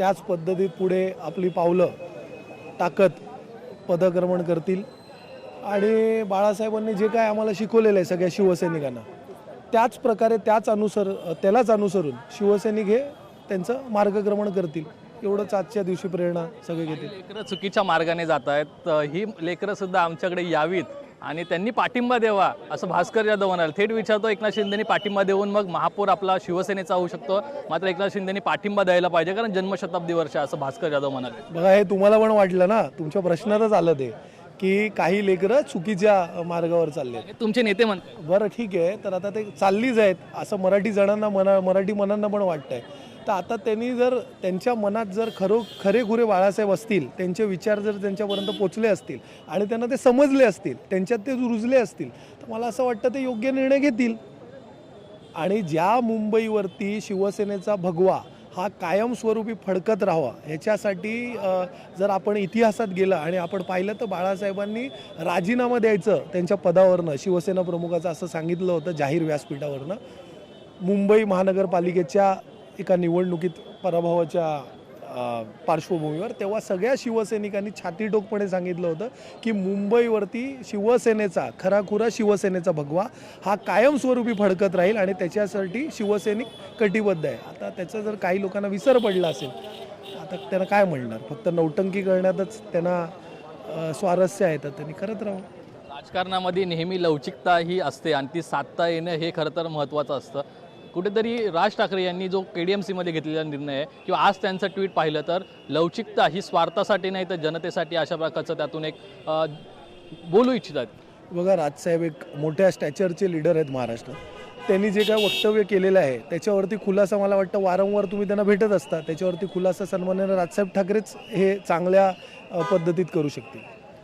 त्याच पद्धतीत पुढे आपली पावलं टाकत पदक्रमण करतील आणि बाळासाहेबांनी जे काय आम्हाला शिकवलेलं आहे सगळ्या शिवसैनिकांना त्याच प्रकारे त्यालाच अनुसरून शिवसैनिक हे त्यांचं मार्गक्रमण करतील एवढंच आजच्या दिवशी प्रेरणा सगळे घेतील. लेकरं चुकीच्या मार्गाने जात आहेत, ही लेकरं सुद्धा आमच्याकडे यावीत आणि त्यांनी पाठिंबा द्यावा असं भास्कर जाधव म्हणाले. थेट विचारतो, एकनाथ शिंदेनी पाठिंबा देऊन मग महापौर आपला शिवसेनेचा होऊ शकतो, मात्र एकनाथ शिंदेनी पाठिंबा द्यायला पाहिजे कारण जन्मशताब्दी वर्ष असं भास्कर जाधव म्हणाले. बघा हे तुम्हाला पण वाटलं ना, तुमच्या प्रश्नातच आलं ते की काही लेकरं चुकीच्या मार्गावर चालले. तुमचे नेते म्हणतात. बरं ठीक आहे, तर आता ते चाललीच आहेत असं मराठी जणांना मराठी मनांना पण वाटतंय. तर आता त्यांनी जर त्यांच्या मनात जर खरेखुरे बाळासाहेब असतील, त्यांचे विचार जर त्यांच्यापर्यंत पोचले असतील आणि त्यांना ते समजले असतील, त्यांच्यात ते रुजले असतील, तर मला असं वाटतं ते योग्य निर्णय घेतील. आणि ज्या मुंबईवरती शिवसेनेचा भगवा हा कायमस्वरूपी फडकत राहावा ह्याच्यासाठी जर आपण इतिहासात गेलं आणि आपण पाहिलं तर बाळासाहेबांनी राजीनामा द्यायचं त्यांच्या पदावरनं, शिवसेना प्रमुखाचं असं सांगितलं होतं जाहीर व्यासपीठावरनं. मुंबई महानगरपालिकेच्या एका निवडणुकीत पराभवाच्या पार्श्वभूमीवर तेव्हा सगळ्या शिवसैनिकांनी छातीटोकपणे सांगितलं होतं की मुंबईवरती शिवसेनेचा खराखुरा शिवसेनेचा भगवा हा कायमस्वरूपी फडकत राहील आणि त्याच्यासाठी शिवसैनिक कटिबद्ध आहे. आता त्याचं जर काही लोकांना विसर पडला असेल, आता त्यांना काय म्हणणार, फक्त नौटंकी करण्यातच त्यांना स्वारस्य आहे, तर त्यांनी करत राहावं. राजकारणामध्ये नेहमी लवचिकता ही असते आणि ती साधता येणं हे खरं तर महत्त्वाचं असतं. कुठेतरी राज ठाकरे यांनी जो KDMCमध्ये घेतलेला निर्णय आहे किंवा आज त्यांचं ट्विट पाहिलं तर लवचिकता ही स्वार्थासाठी नाही तर जनतेसाठी अशा प्रकारचं त्यातून एक बोलू इच्छितात. बघा राजसाहेब एक मोठ्या स्टॅचरचे लीडर आहेत महाराष्ट्रात. त्यांनी जे काय वक्तव्य केलेलं आहे त्याच्यावरती खुलासा मला वाटतं वारंवार तुम्ही त्यांना भेटत असता, त्याच्यावरती खुलासा सन्माननीय राजसाहेब ठाकरेच हे चांगल्या पद्धतीत करू शकतील.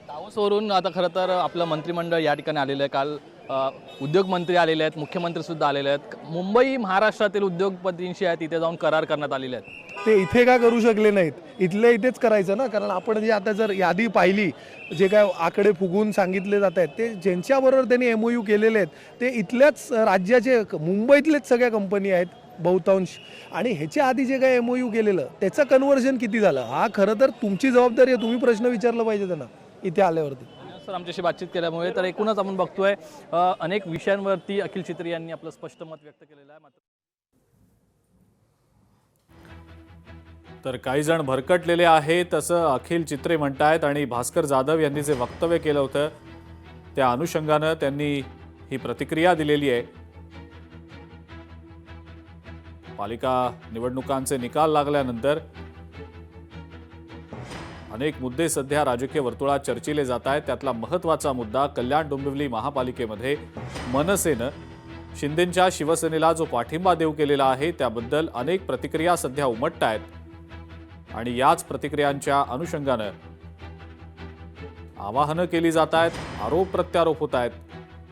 दावोसवरून आता खरं तर आपलं मंत्रिमंडळ या ठिकाणी आलेलं आहे. काल उद्योगमंत्री आलेले आहेत, मुख्यमंत्रीसुद्धा आलेले आहेत. मुंबई महाराष्ट्रातील उद्योगपतींशी आहेत तिथे जाऊन करार करण्यात आलेले आहेत. ते इथे का करू शकले नाहीत, इथल्या इथेच करायचं ना. कारण आपण जे आता जर यादी पाहिली, जे काय आकडे फुगून सांगितले जात आहेत ते ज्यांच्याबरोबर त्यांनी MOU केलेले आहेत ते इथल्याच राज्याचे मुंबईतलेच सगळ्या कंपनी आहेत बहुतांश. आणि ह्याच्या आधी जे काय MOU केलेलं त्याचं कन्व्हर्जन किती झालं हा खरं तर तुमची जबाबदारी आहे. तुम्ही प्रश्न विचारला पाहिजे त्यांना इथे आल्यावरती. सर आमच्याशी बातचीत केल्यामुळे तर एकूणच आपण बघतोय अनेक विषयांवरती अखिल चित्रे यांनी आपलं स्पष्ट मत व्यक्त केलेलं आहे. तर काही जण भरकटलेले आहेत असं अखिल चित्रे म्हणतायत आणि भास्कर जाधव यांनी जे वक्तव्य केलं होतं त्या अनुषंगानं त्यांनी ही प्रतिक्रिया दिलेली आहे. पालिका निवडणुकांचे निकाल लागल्यानंतर अनेक मुद्दे सध्या राजकीय वर्तुळात चर्चिले जात आहेत. त्यातला महत्त्वाचा मुद्दा कल्याण डोंबिवली महापालिकेमध्ये मनसेनं शिंदेंच्या शिवसेनेला जो पाठिंबा देऊ केलेला आहे त्याबद्दल अनेक प्रतिक्रिया सध्या उमटत आहेत आणि याच प्रतिक्रियांच्या अनुषंगानं आवाहनं केली जात आहेत, आरोप प्रत्यारोप होत आहेत,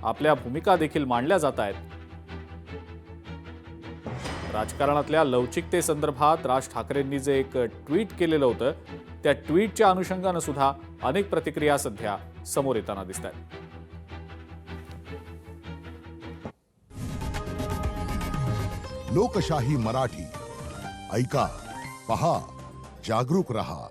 आपल्या भूमिका देखील मांडल्या जात आहेत. राजकारणातल्या लवचिकतेसंदर्भात राज ठाकरेंनी जे एक ट्विट केलेलं होतं त्या ट्विटच्या अनुषंगानं सुद्धा अनेक प्रतिक्रिया सध्या समोर येताना दिसत आहेत. लोकशाही मराठी ऐका, पहा, जागरूक रहा.